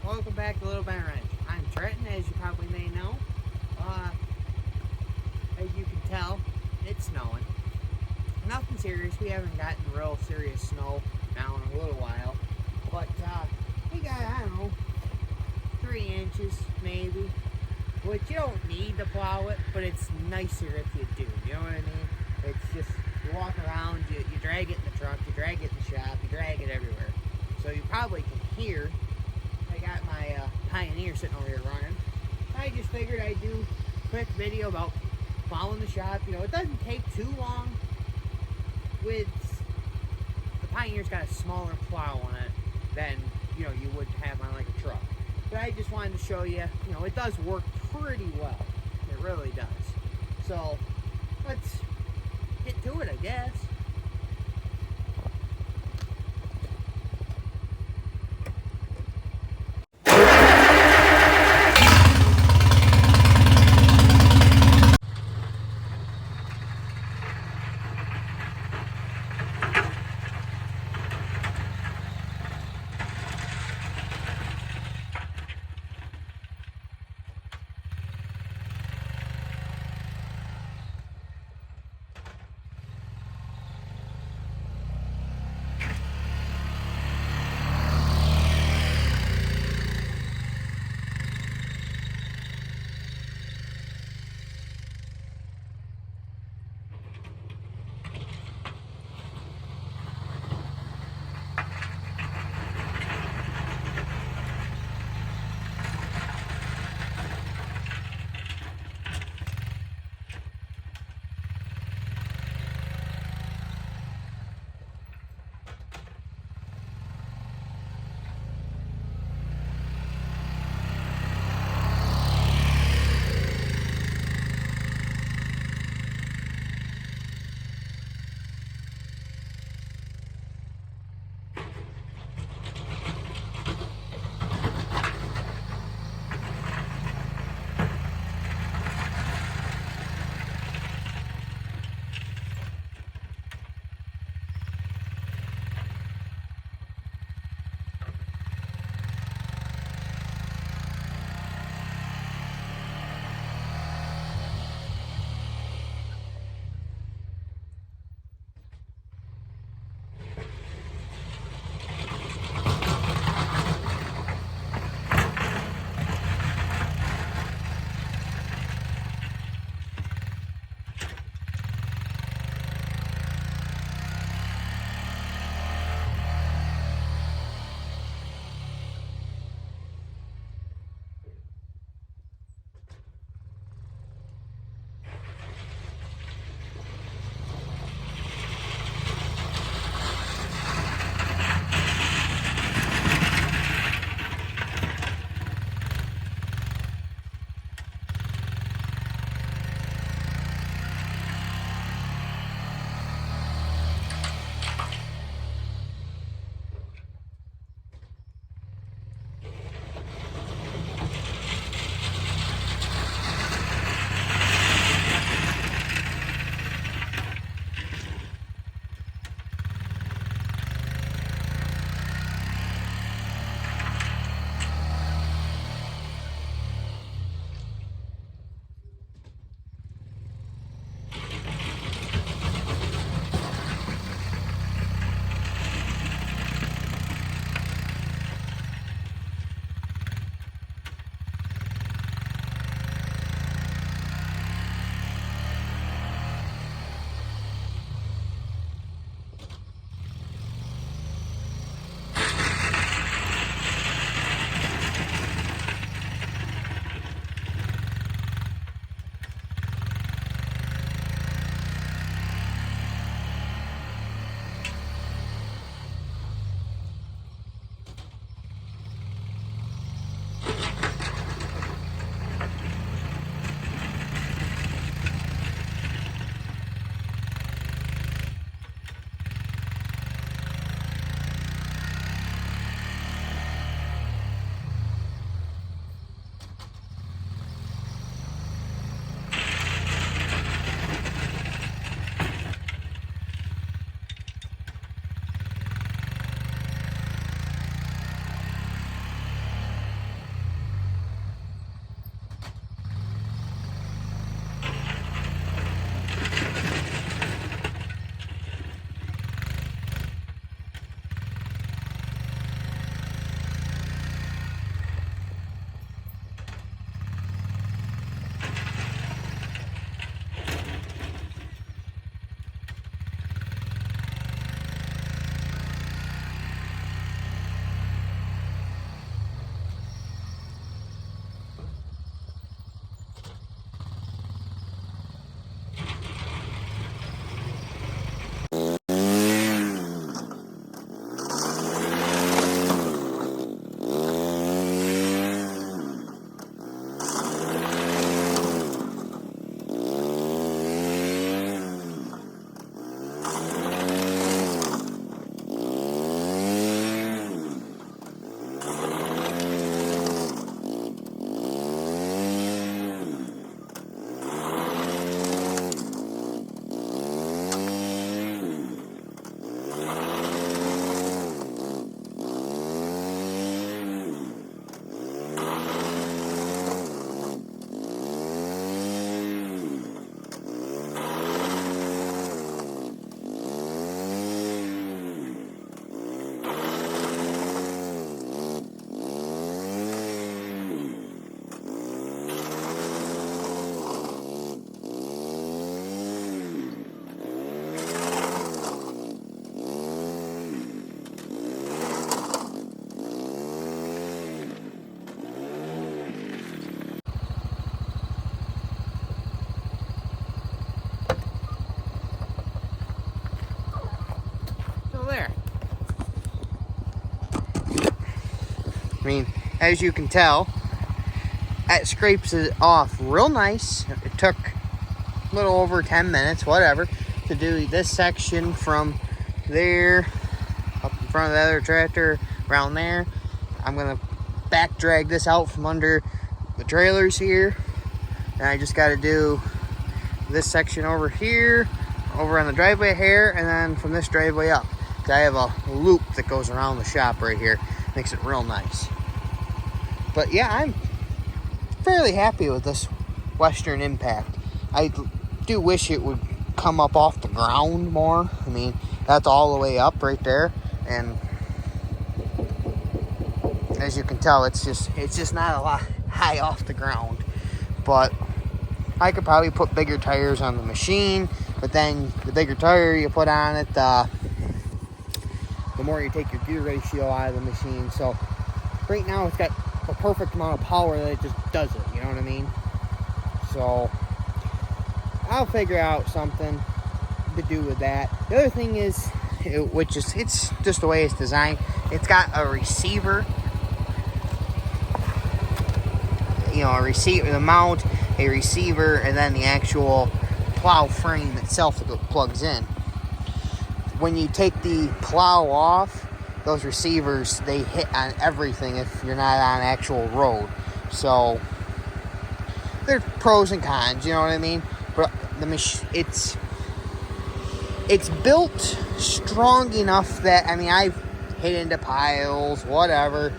Welcome back to Little Ben Ranch. I'm Trenton, as you probably may know. As you can tell, it's snowing. Nothing serious. We haven't gotten real serious snow now in a little while. But we got, I don't know, 3 inches maybe. Which you don't need to plow it, but it's nicer if you do. You know what I mean? It's just, you walk around, you drag it in the truck, you drag it in the shop, you drag it everywhere. So you probably can hear. I got my Pioneer sitting over here running. I just figured I'd do a quick video about plowing the shop. You know, it doesn't take too long. With the Pioneer's got a smaller plow on it than, you know, you would have on like a truck. But I just wanted to show you, you know, it does work pretty well. It really does. So let's get to it, I guess. I mean, as you can tell, that scrapes it off real nice. It took a little over 10 minutes, whatever, to do this section from there up in front of the other tractor, around there. I'm gonna back drag this out from under the trailers here, and I just got to do this section over here, over on the driveway here, and then from this driveway up. I have a loop that goes around the shop right here, makes it real nice. But yeah, I'm fairly happy with this Western Impact. I do wish it would come up off the ground more. I mean, that's all the way up right there, and as you can tell, it's just not a lot high off the ground. But I could probably put bigger tires on the machine, but then the bigger tire you put on it, the more you take your gear ratio out of the machine. So right now it's got a perfect amount of power that it just does it, you know what I mean? So I'll figure out something to do with that. The other thing is, it's just the way it's designed. It's got a receiver, a receiver, the mount, a receiver, and then the actual plow frame itself that plugs in. When you take the plow off, those receivers, they hit on everything if you're not on actual road. So there's pros and cons, you know what I mean? But it's built strong enough that, I mean, I've hit into piles, whatever.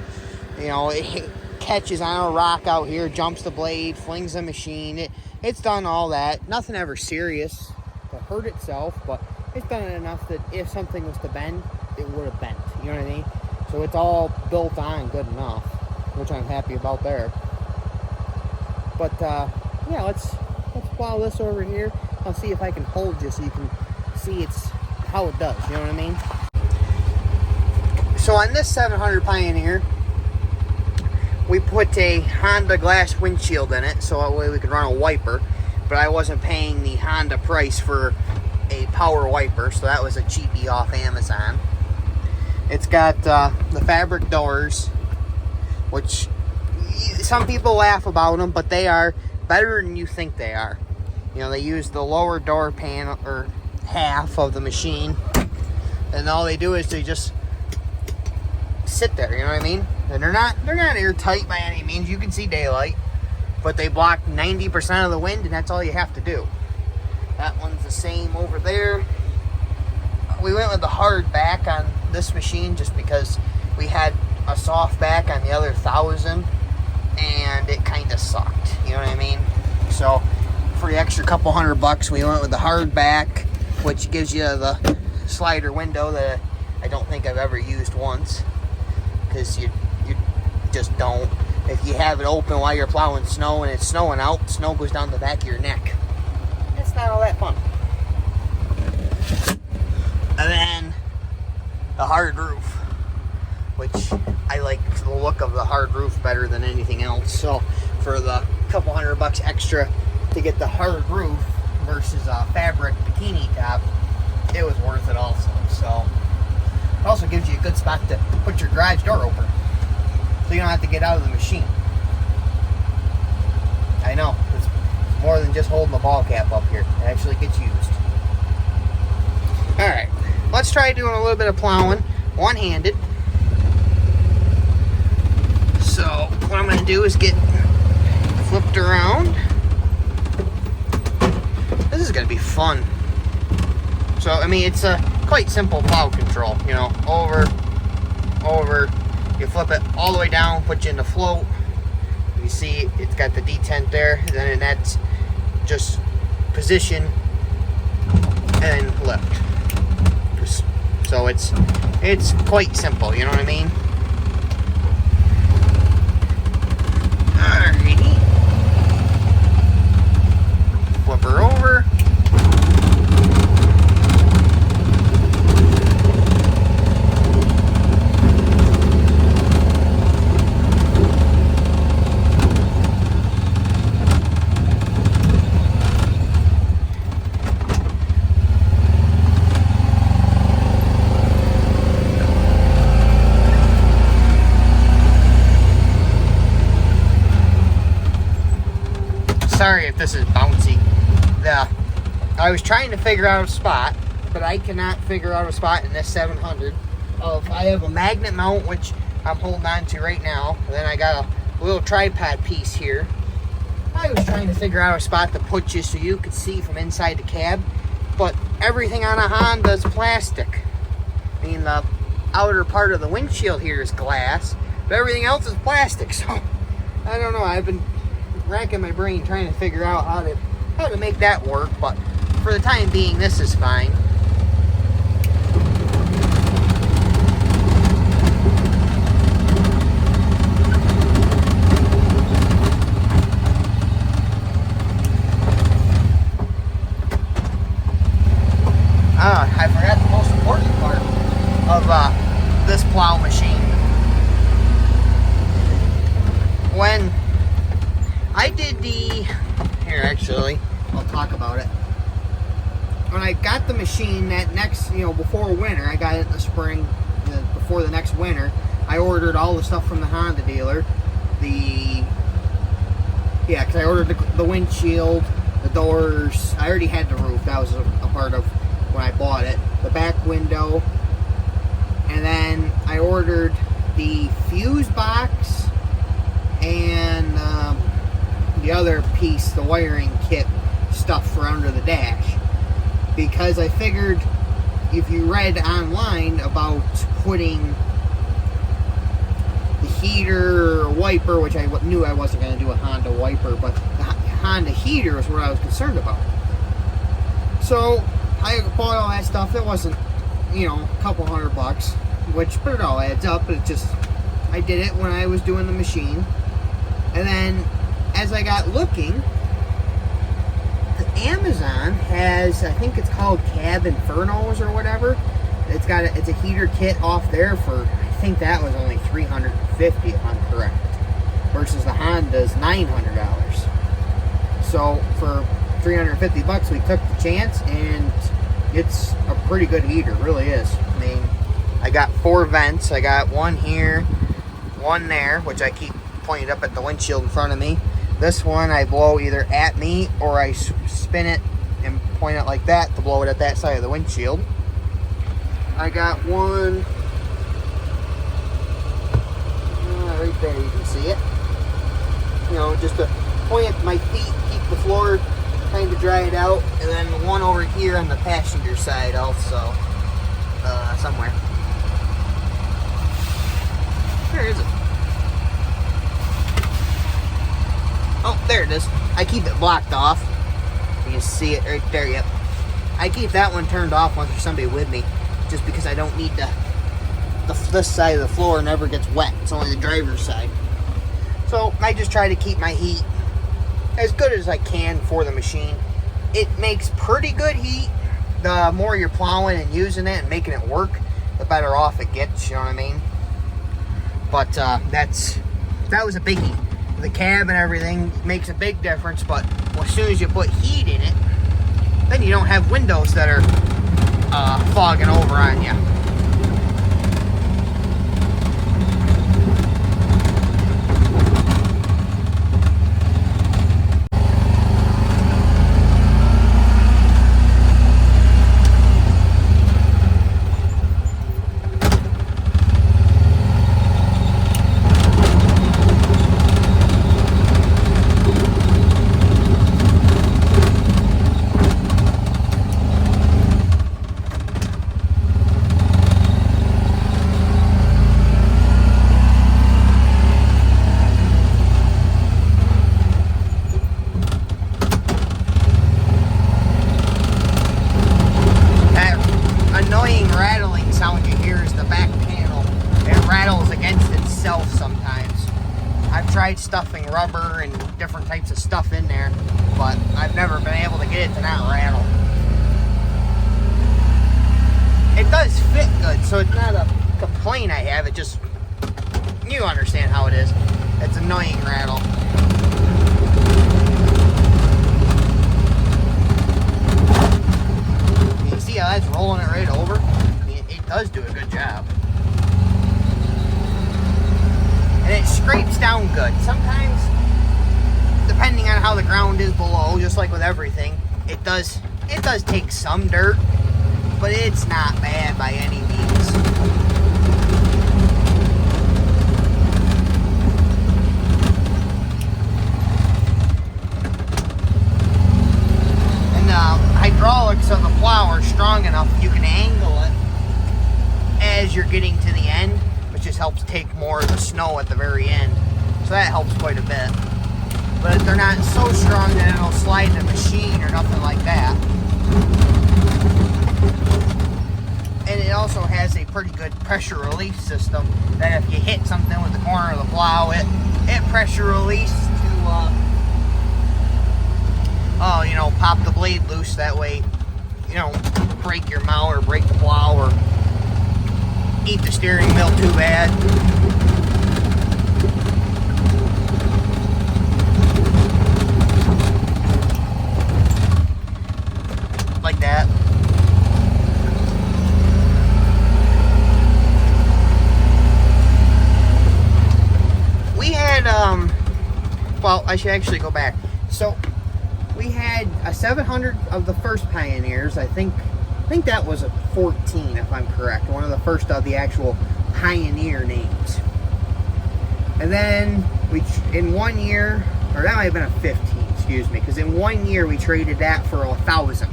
It catches on a rock out here, jumps the blade, flings the machine. It's done all that. Nothing ever serious to hurt itself, but it's done it enough that if something was to bend, it would have bent. You know what I mean? So it's all built on good enough, which I'm happy about there. But yeah, let's plow this over here. I'll see if I can hold you so you can see how it does. You know what I mean? So on this 700 Pioneer, we put a Honda glass windshield in it, so that way we could run a wiper. But I wasn't paying the Honda price for a power wiper, so that was a cheapie off Amazon. It's got the fabric doors, which some people laugh about them, but they are better than you think they are. They use the lower door panel, or half of the machine, and all they do is they just sit there, you know what I mean? And they're not airtight by any means. You can see daylight, but they block 90% of the wind, and that's all you have to do. That one's the same over there. We went with the hard back on this machine just because we had a soft back on the other 1000, and it kind of sucked, you know what I mean? So for the extra couple $100, we went with the hard back, which gives you the slider window that I don't think I've ever used once, because you just don't. If you have it open while you're plowing snow and it's snowing out, snow goes down the back of your neck. It's not all that fun. And then the hard roof, which I like the look of the hard roof better than anything else. So for the couple $100 extra to get the hard roof versus a fabric bikini top, it was worth it also. So it also gives you a good spot to put your garage door open, so you don't have to get out of the machine. I know, it's more than just holding the ball cap up here. It actually gets used. Alright, let's try doing a little bit of plowing one-handed. So what I'm going to do is get flipped around. This is going to be fun. So, I mean, it's a quite simple plow control. Over, you flip it all the way down, put you in the float. You see it's got the detent there, and then that's just position and lift. So it's quite simple, you know what I mean? Alrighty. Flip her over. if this is bouncy. I was trying to figure out a spot, but I cannot figure out a spot in this 700. I have a magnet mount, which I'm holding on to right now. And then I got a little tripod piece here. I was trying to figure out a spot to put you so you could see from inside the cab, but everything on a Honda is plastic. I mean, the outer part of the windshield here is glass, but everything else is plastic. So I don't know. I've been racking my brain trying to figure out how to make that work, but for the time being, this is fine. I forgot the most important part of this plow machine. When I did here actually, I'll talk about it. When I got the machine that next, before winter, I got it in the spring, before the next winter, I ordered all the stuff from the Honda dealer. Because I ordered the windshield, the doors. I already had the roof. That was a part of when I bought it. The back window. And then I ordered the fuse box and the other piece, the wiring kit stuff for under the dash. Because I figured if you read online about putting the heater or wiper, which I knew I wasn't going to do a Honda wiper, but the Honda heater is what I was concerned about. So I bought all that stuff. It wasn't, a couple $100, but it all adds up. But I did it when I was doing the machine. And then as I got looking, Amazon has, I think it's called Cab Infernos or whatever. It's a heater kit off there for, I think that was only $350 if I'm correct, versus the Honda's $900. So for $350 we took the chance, and it's a pretty good heater, really is. I mean, I got 4 vents. I got one here, one there, which I keep pointed up at the windshield in front of me. This one I blow either at me or I spin it and point it like that to blow it at that side of the windshield. I got one right there, you can see it. Just to point at my feet, keep the floor kind of dried out, and then one over here on the passenger side also, somewhere. Where is it? Oh, there it is. I keep it blocked off. You can see it right there, yep. I keep that one turned off once there's somebody with me, just because I don't need this side of the floor never gets wet. It's only the driver's side. So I just try to keep my heat as good as I can for the machine. It makes pretty good heat. The more you're plowing and using it and making it work, the better off it gets, you know what I mean? But that was a biggie. The cab and everything makes a big difference, but as soon as you put heat in it, then you don't have windows that are fogging over on you. Stuffing rubber and different types of stuff in there, but I've never been able to get it to not rattle. It does fit good, so it's not a complaint I have. It just, you understand how it is. It's annoying rattle. You see how that's rolling it right over? I mean, it does do a good job. And it scrapes down good. Sometimes depending on how the ground is below, just like with everything, it does take some dirt, but it's not bad by any means. And the hydraulics of the plow are strong enough you can angle it as you're getting to the end, which just helps take more of the snow at the very end. So that helps quite a bit. But they're not so strong that it'll slide the machine or nothing like that. And it also has a pretty good pressure release system that if you hit something with the corner of the plow, it pressure release to you know, pop the blade loose. That way, you know, break your mount or break the plow or eat the steering wheel too bad. Like that. We had well, I should actually go back. So we had a 700 of the first Pioneers. I think that was a 14 if I'm correct, one of the first of the actual Pioneer names. And then we, in 1 year, or that might have been a 15, excuse me, because in 1 year we traded that for 1,000.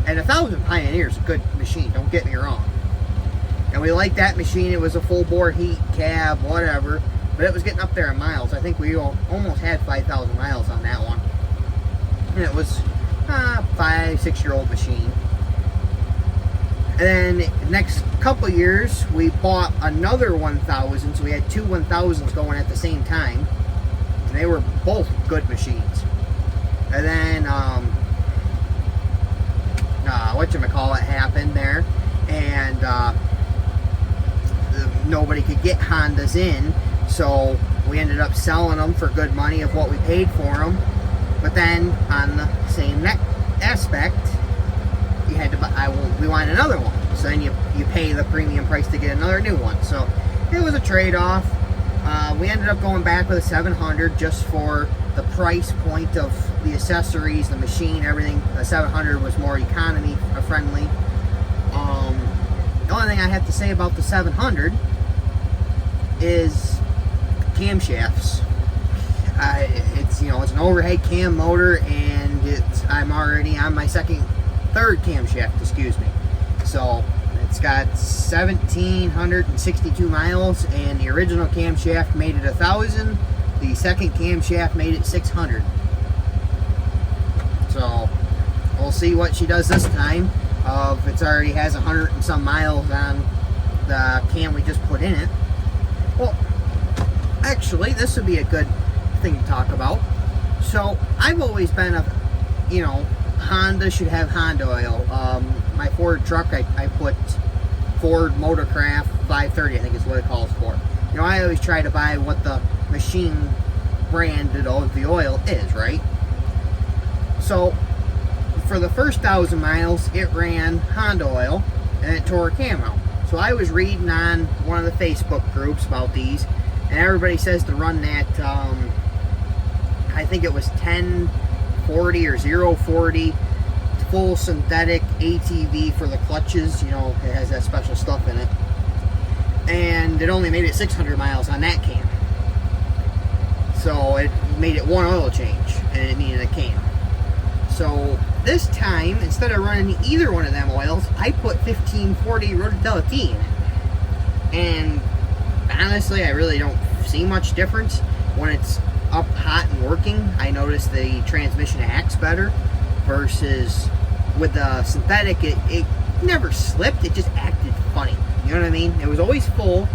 And 1,000 Pioneer is a good machine, don't get me wrong. And we liked that machine. It was a full bore heat, cab, whatever, but it was getting up there in miles. I think we almost had 5,000 miles on that one. And it was a 5-6 year old machine. And then the next couple years we bought another 1,000, so we had two 1,000s going at the same time, and they were both good machines. And then whatchamacallit happened there, and nobody could get Hondas in, so we ended up selling them for good money of what we paid for them. But then on the same aspect, you had to buy, we wanted another one, so then you pay the premium price to get another new one. So it was a trade-off. We ended up going back with a 700 just for the price point of the accessories, the machine, everything. The 700 was more economy friendly. The only thing I have to say about the 700 is camshafts. It's, you know, it's an overhead cam motor, and I'm already on my third camshaft, excuse me. So it's got 1,762 miles, and the original camshaft made it 1,000. The second camshaft made it 600. So we'll see what she does this time. It already has 100 and some miles on the cam we just put in it. Well, actually, this would be a good thing to talk about. So I've always been you know, Honda should have Honda oil. My Ford truck, I put Ford Motorcraft 530, I think is what it calls for. You know, I always try to buy what the machine branded of the oil is, right? So for the first 1,000 miles, it ran Honda oil, and it tore a cam out. So I was reading on one of the Facebook groups about these, and everybody says to run that, I think it was 1040 or 040 full synthetic ATV for the clutches. You know, it has that special stuff in it. And it only made it 600 miles on that cam. So it made it one oil change, and it needed a cam. So this time, instead of running either one of them oils, I put 1540 Rotadella T in it. And honestly, I really don't see much difference. When it's up hot and working, I notice the transmission acts better, versus with the synthetic, it never slipped, it just acted funny. You know what I mean? It was always full,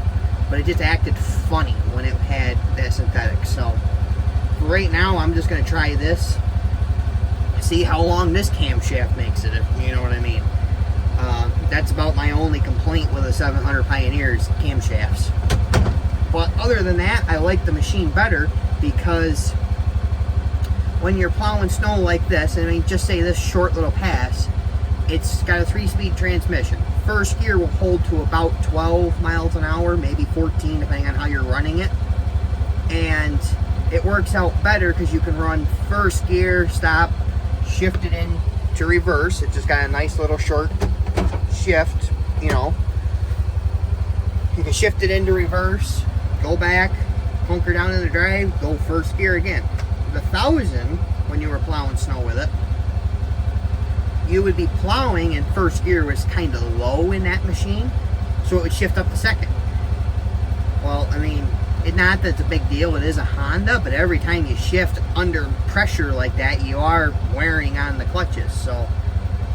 but it just acted funny when it had that synthetic. So for right now, I'm just going to try this, see how long this camshaft makes it, if you know what I mean. That's about my only complaint with a 700 Pioneers, camshafts. But other than that, I like the machine better, because when you're plowing snow like this, and I mean, just say this short little pass, it's got a 3-speed transmission. First gear will hold to about 12 miles an hour, maybe 14, depending on how you're running it. And it works out better because you can run first gear, stop, shift it in to reverse. It just got a nice little short shift, you know. You can shift it into reverse, go back, hunker down in the drive, go first gear again. The 1000, when you were plowing snow with it, you would be plowing and first gear was kind of low in that machine, so it would shift up to second. Well, I mean, not that it's a big deal, it is a Honda, but every time you shift under pressure like that, you are wearing on the clutches. So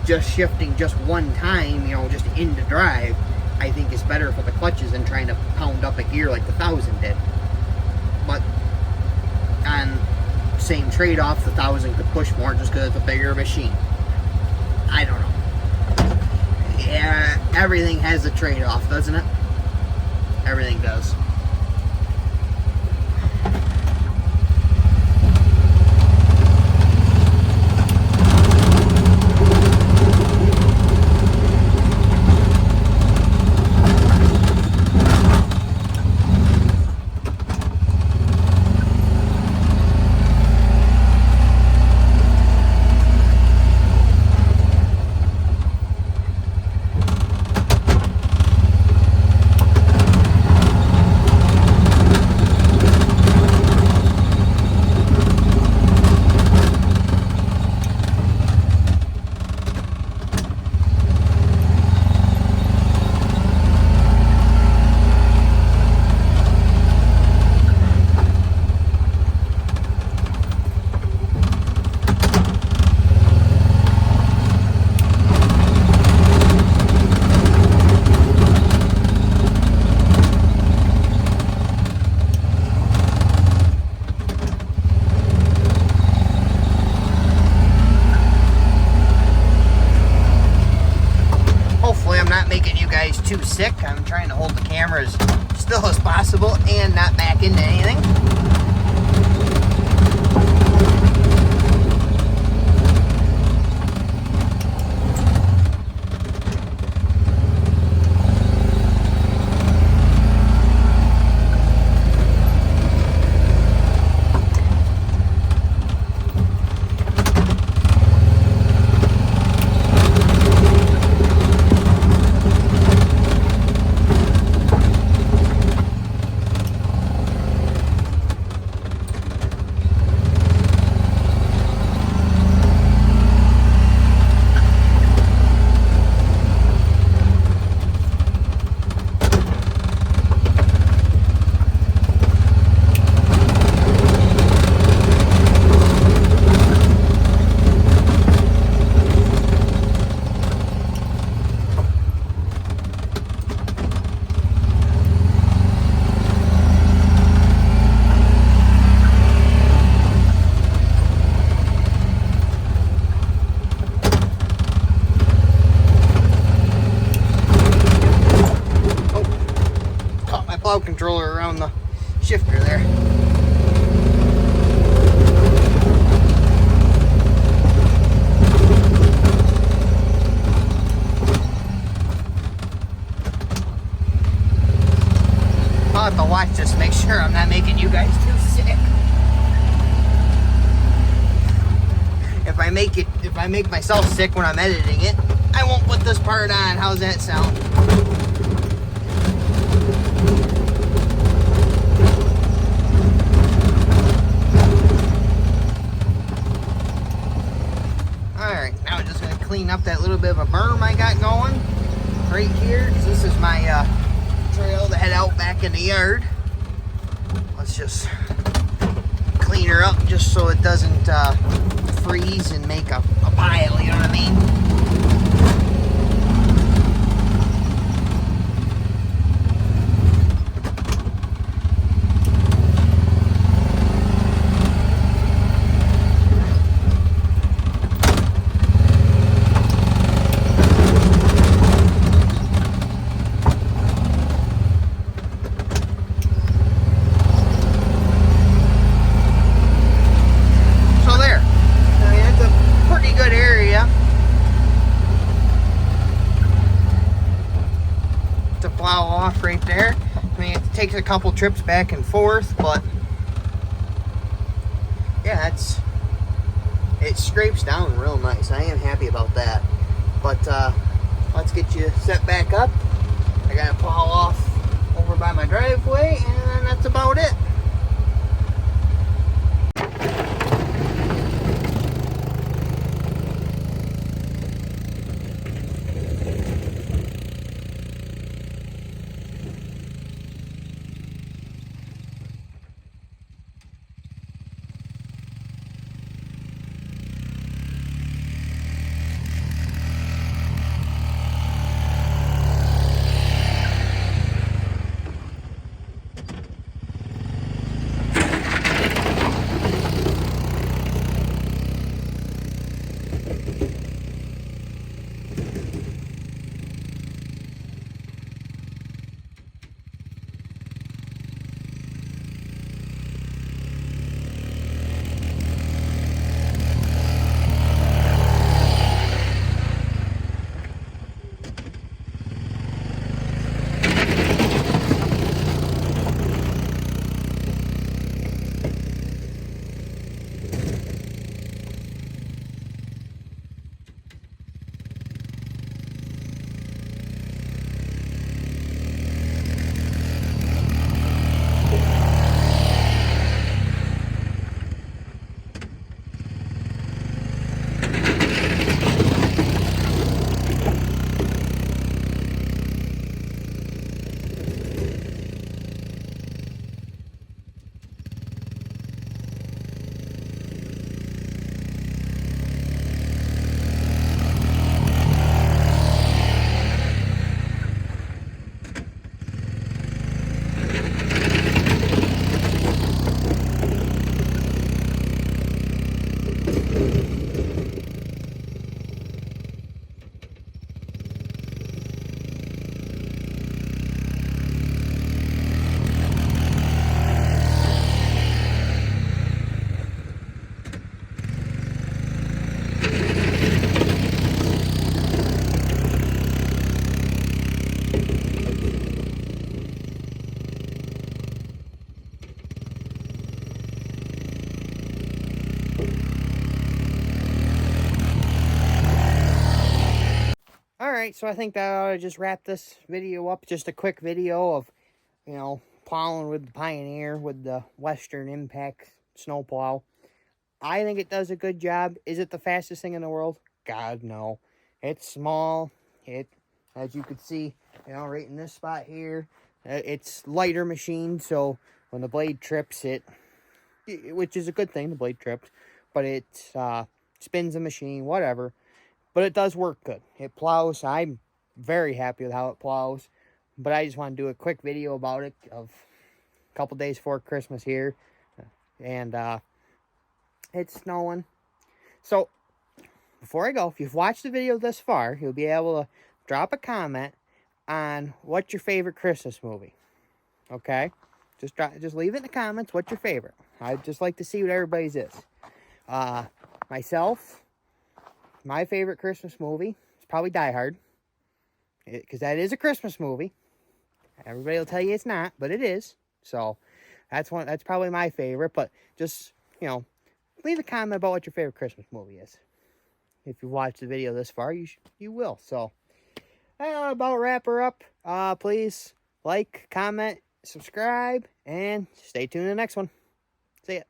just shifting just one time, you know, just into drive, I think is better for the clutches than trying to pound up a gear like the 1000 did. But on same trade-off, the 1000 could push more just because it's a bigger machine. I don't know. Yeah, everything has a trade-off, doesn't it? Everything does. Too sick. I'm trying to hold the camera as still as possible and not back into anything. Controller around the shifter there. I'll have to watch this, make sure I'm not making you guys too sick. If I make myself sick when I'm editing it, I won't put this part on. How's that sound? Clean up that little bit of a berm I got going right here, because this is my trail to head out back in the yard. Let's just clean her up just so it doesn't freeze and make a pile, you know what I mean? Plow off right there. I mean, it takes a couple trips back and forth, but yeah, it scrapes down real nice. I am happy about that. But let's get you set back up. I gotta plow off over by my driveway, and that's about it. Alright, so I think that ought to just wrap this video up. Just a quick video of, plowing with the Pioneer with the Western Impact snowplow. I think it does a good job. Is it the fastest thing in the world? God, no. It's small. As you can see, right in this spot here, it's lighter machine, so when the blade trips, which is a good thing, the blade trips, but it spins the machine, whatever. But it does work good. It plows. I'm very happy with how it plows. But I just want to do a quick video about it of a couple days before Christmas here. And it's snowing. So, before I go, if you've watched the video this far, you'll be able to drop a comment on what's your favorite Christmas movie. Okay? Just leave it in the comments. What's your favorite? I'd just like to see what everybody's is. Myself, my favorite Christmas movie is probably Die Hard. Because that is a Christmas movie. Everybody will tell you it's not, but it is. So, that's probably my favorite. But just, leave a comment about what your favorite Christmas movie is. If you watched the video this far, you will. So, that'll about wrap her up. Please like, comment, subscribe, and stay tuned to the next one. See ya.